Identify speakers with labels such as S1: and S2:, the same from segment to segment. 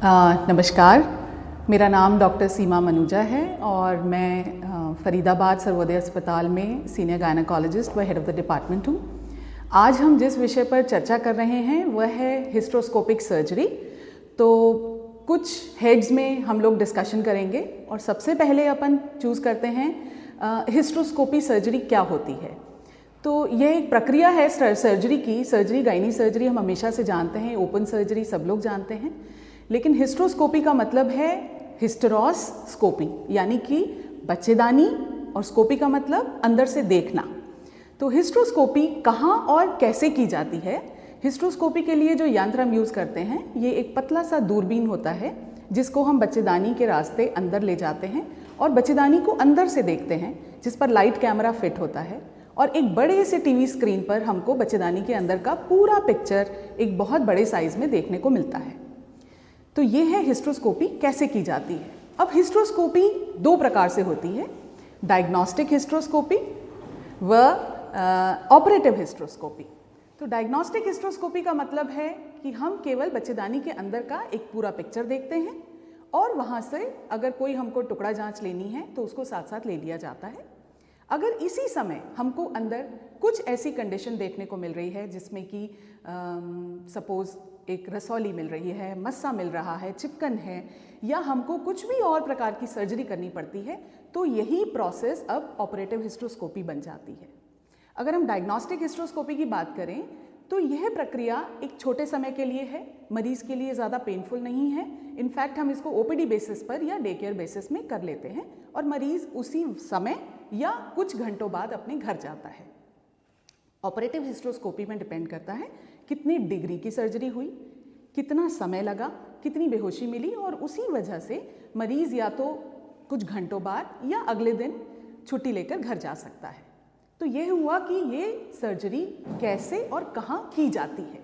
S1: नमस्कार, मेरा नाम डॉक्टर सीमा मनुजा है और मैं फरीदाबाद सर्वोदय अस्पताल में सीनियर गायनेकोलॉजिस्ट व हेड ऑफ़ द डिपार्टमेंट हूँ। आज हम जिस विषय पर चर्चा कर रहे हैं वह है हिस्टेरोस्कोपिक सर्जरी। तो कुछ हेड्स में हम लोग डिस्कशन करेंगे और सबसे पहले अपन चूज़ करते हैं हिस्टेरोस्कोपी सर्जरी क्या होती है। तो यह एक प्रक्रिया है सर्जरी की। सर्जरी गायनी सर्जरी हम हमेशा से जानते हैं, ओपन सर्जरी सब लोग जानते हैं, लेकिन हिस्टेरोस्कोपी का मतलब है हिस्टेरोस्कोपी, यानी कि बच्चेदानी, और स्कोपी का मतलब अंदर से देखना। तो हिस्टेरोस्कोपी कहाँ और कैसे की जाती है? हिस्टेरोस्कोपी के लिए जो यंत्र हम यूज़ करते हैं ये एक पतला सा दूरबीन होता है जिसको हम बच्चेदानी के रास्ते अंदर ले जाते हैं और बच्चेदानी को अंदर से देखते हैं, जिस पर लाइट कैमरा फिट होता है और एक बड़े से टीवी स्क्रीन पर हमको बच्चेदानी के अंदर का पूरा पिक्चर एक बहुत बड़े साइज में देखने को मिलता है। तो ये है हिस्टेरोस्कोपी कैसे की जाती है। अब हिस्टेरोस्कोपी दो प्रकार से होती है, डायग्नोस्टिक हिस्टेरोस्कोपी व ऑपरेटिव हिस्टेरोस्कोपी। तो डायग्नोस्टिक हिस्टेरोस्कोपी का मतलब है कि हम केवल बच्चेदानी के अंदर का एक पूरा पिक्चर देखते हैं और वहाँ से अगर कोई हमको टुकड़ा जांच लेनी है तो उसको साथ साथ ले लिया जाता है। अगर इसी समय हमको अंदर कुछ ऐसी कंडीशन देखने को मिल रही है जिसमें कि सपोज एक रसौली मिल रही है, मस्सा मिल रहा है, चिपकन है, या हमको कुछ भी और प्रकार की सर्जरी करनी पड़ती है, तो यही प्रोसेस अब ऑपरेटिव हिस्टेरोस्कोपी बन जाती है। अगर हम डायग्नोस्टिक हिस्टेरोस्कोपी की बात करें तो यह प्रक्रिया एक छोटे समय के लिए है, मरीज के लिए ज़्यादा पेनफुल नहीं है। इनफैक्ट हम इसको ओपीडी बेसिस पर या डे केयर बेसिस में कर लेते हैं और मरीज उसी समय या कुछ घंटों बाद अपने घर जाता है। ऑपरेटिव हिस्टेरोस्कोपी में डिपेंड करता है कितनी डिग्री की सर्जरी हुई, कितना समय लगा, कितनी बेहोशी मिली, और उसी वजह से मरीज या तो कुछ घंटों बाद या अगले दिन छुट्टी लेकर घर जा सकता है। तो यह हुआ कि ये सर्जरी कैसे और कहाँ की जाती है।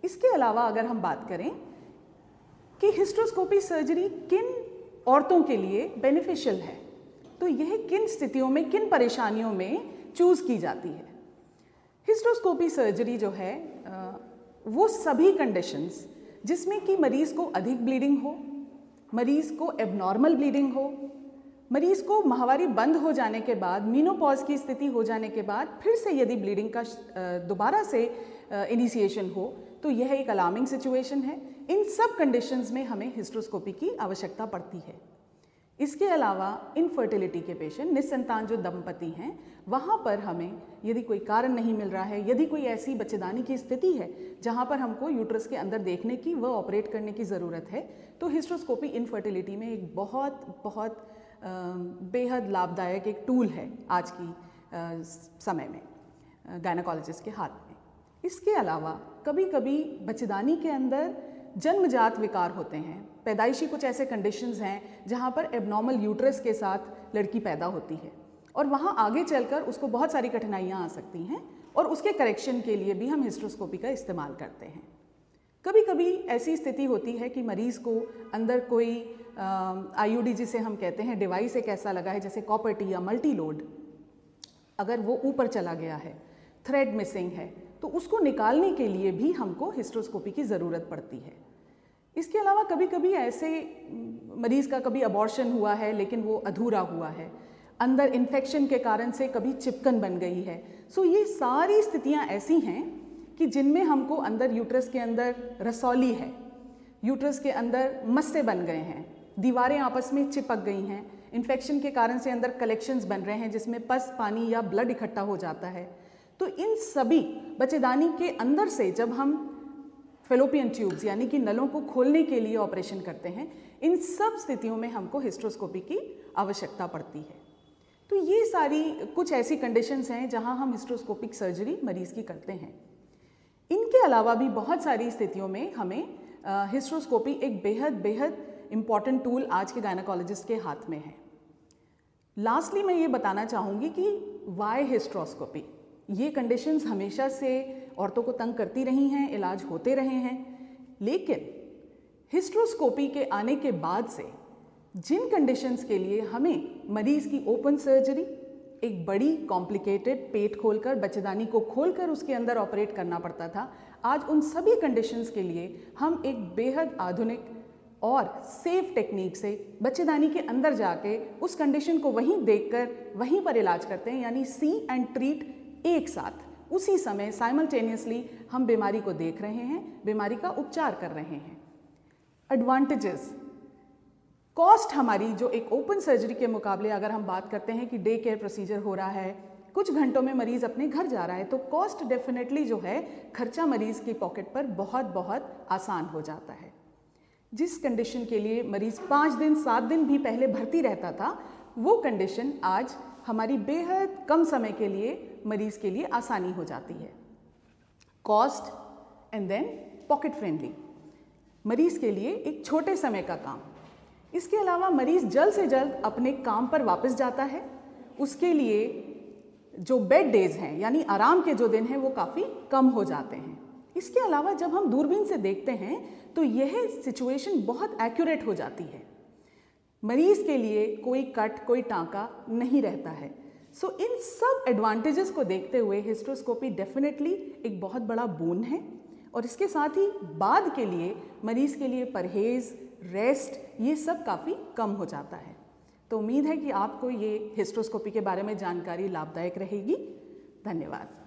S1: इसके अलावा अगर हम बात करें कि हिस्टेरोस्कोपी सर्जरी किन औरतों के लिए बेनिफिशियल है, तो यह किन स्थितियों में, किन परेशानियों में चूज की जाती है। हिस्टेरोस्कोपी सर्जरी जो है वो सभी कंडीशंस जिसमें कि मरीज को अधिक ब्लीडिंग हो, मरीज को एबनॉर्मल ब्लीडिंग हो, मरीज को माहवारी बंद हो जाने के बाद, मीनोपॉज की स्थिति हो जाने के बाद फिर से यदि ब्लीडिंग का दोबारा से इनिशिएशन हो, तो यह एक अलार्मिंग सिचुएशन है। इन सब कंडीशंस में हमें हिस्टेरोस्कोपी की आवश्यकता पड़ती है। इसके अलावा इनफर्टिलिटी के पेशेंट, निस्संतान जो दंपति हैं, वहाँ पर हमें यदि कोई कारण नहीं मिल रहा है, यदि कोई ऐसी बच्चेदानी की स्थिति है जहाँ पर हमको यूट्रस के अंदर देखने की व ऑपरेट करने की ज़रूरत है, तो हिस्टेरोस्कोपी इनफर्टिलिटी में एक बहुत बेहद लाभदायक एक टूल है आज की समय में गायनेकोलॉजिस्ट के हाथ में। इसके अलावा कभी कभी बच्चेदानी के अंदर जन्मजात विकार होते हैं, पैदाइशी कुछ ऐसे कंडीशंस हैं जहाँ पर एबनॉर्मल यूट्रस के साथ लड़की पैदा होती है और वहाँ आगे चलकर उसको बहुत सारी कठिनाइयाँ आ सकती हैं और उसके करेक्शन के लिए भी हम हिस्टेरोस्कोपी का इस्तेमाल करते हैं। कभी कभी ऐसी स्थिति होती है कि मरीज़ को अंदर कोई आईयूडी जिसे हम कहते हैं डिवाइस एक ऐसा लगा है जैसे कॉपर्टी या मल्टी लोड, अगर वो ऊपर चला गया है, थ्रेड मिसिंग है, तो उसको निकालने के लिए भी हमको हिस्टेरोस्कोपी की ज़रूरत पड़ती है। इसके अलावा कभी कभी ऐसे मरीज़ का कभी अबॉर्शन हुआ है लेकिन वो अधूरा हुआ है, अंदर इन्फेक्शन के कारण से कभी चिपकन बन गई है। सो ये सारी स्थितियां ऐसी हैं कि जिनमें हमको अंदर यूट्रस के अंदर रसौली है, यूट्रस के अंदर मस्से बन गए हैं, दीवारें आपस में चिपक गई हैं, इन्फेक्शन के कारण से अंदर कलेक्शंस बन रहे हैं जिसमें पस, पानी या ब्लड इकट्ठा हो जाता है। तो इन सभी बच्चेदानी के अंदर से जब हम फेलोपियन ट्यूब्स यानी कि नलों को खोलने के लिए ऑपरेशन करते हैं, इन सब स्थितियों में हमको हिस्टेरोस्कोपी की आवश्यकता पड़ती है। तो ये सारी कुछ ऐसी कंडीशंस हैं जहां हम हिस्टेरोस्कोपिक सर्जरी मरीज की करते हैं। इनके अलावा भी बहुत सारी स्थितियों में हमें हिस्टेरोस्कोपी एक बेहद इम्पॉर्टेंट टूल आज के गायनेकोलॉजिस्ट के हाथ में है। लास्टली मैं ये बताना चाहूँगी कि वाई हिस्टेरोस्कोपी, ये कंडीशंस हमेशा से औरतों को तंग करती रही हैं, इलाज होते रहे हैं, लेकिन हिस्टेरोस्कोपी के आने के बाद से जिन कंडीशंस के लिए हमें मरीज की ओपन सर्जरी, एक बड़ी कॉम्प्लिकेटेड पेट खोलकर, बच्चेदानी को खोलकर उसके अंदर ऑपरेट करना पड़ता था, आज उन सभी कंडीशंस के लिए हम एक बेहद आधुनिक और सेफ टेक्निक से बच्चेदानी के अंदर जाके उस कंडीशन को वहीं देखकर वहीं पर इलाज करते हैं, यानी सी एंड ट्रीट एक साथ उसी समय साइमल्टेनियसली हम बीमारी को देख रहे हैं, बीमारी का उपचार कर रहे हैं। एडवांटेजेस, कॉस्ट हमारी जो एक ओपन सर्जरी के मुकाबले अगर हम बात करते हैं कि डे केयर प्रोसीजर हो रहा है, कुछ घंटों में मरीज अपने घर जा रहा है, तो कॉस्ट डेफिनेटली जो है खर्चा मरीज की पॉकेट पर बहुत बहुत आसान हो जाता है। जिस कंडीशन के लिए मरीज 5 दिन 7 दिन भी पहले भर्ती रहता था, वो कंडीशन आज हमारी बेहद कम समय के लिए मरीज के लिए आसानी हो जाती है। Cost and then pocket friendly, मरीज के लिए एक छोटे समय का काम। इसके अलावा मरीज जल्द से जल्द अपने काम पर वापस जाता है, उसके लिए जो बेड डेज हैं यानी आराम के जो दिन हैं वो काफ़ी कम हो जाते हैं। इसके अलावा जब हम दूरबीन से देखते हैं तो यह सिचुएशन बहुत एक्यूरेट हो जाती है, मरीज के लिए कोई कट कोई टाँका नहीं रहता है। सो इन सब एडवांटेजेस को देखते हुए हिस्ट्रोस्कोपी डेफिनेटली एक बहुत बड़ा बोन है, और इसके साथ ही बाद के लिए मरीज के लिए परहेज, रेस्ट, ये सब काफ़ी कम हो जाता है। तो उम्मीद है कि आपको ये हिस्ट्रोस्कोपी के बारे में जानकारी लाभदायक रहेगी। धन्यवाद।